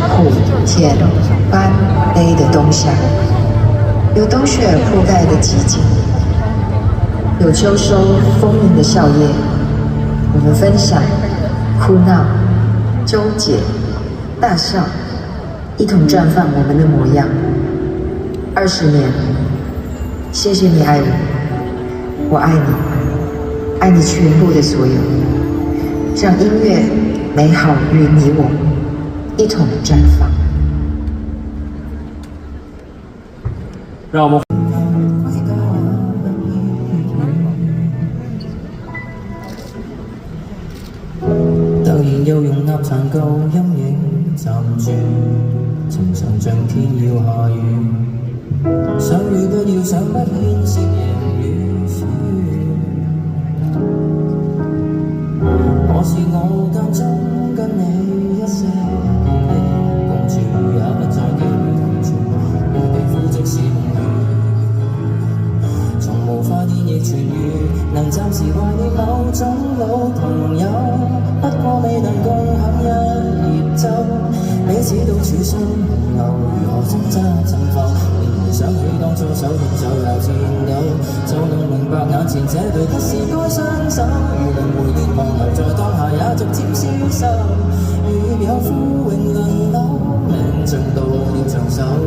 虎、田、斑、悲的冬夏，有冬雪铺盖的寂静，有秋收丰盈的笑靥。我们分享、哭闹、纠结、大笑，一同绽放我们的模样。20年，谢谢你爱我，我爱你，爱你全部的所有。让音乐美好与你我一同绽放。让我们突然又容納殘舊陰影暫住，情常像天要下雨，想與不要想不牽涉贏與輸。我是我間中跟你一些記憶共處，也不再記回同住，與地膚即使夢裏，從無法演繹痊癒，能暫時懷念某種老朋友，不過未能共享一列奏，彼此都處心流，如何掙扎沉浮，連回想起當初手牽手也顫抖，就能明白眼前這對不是該相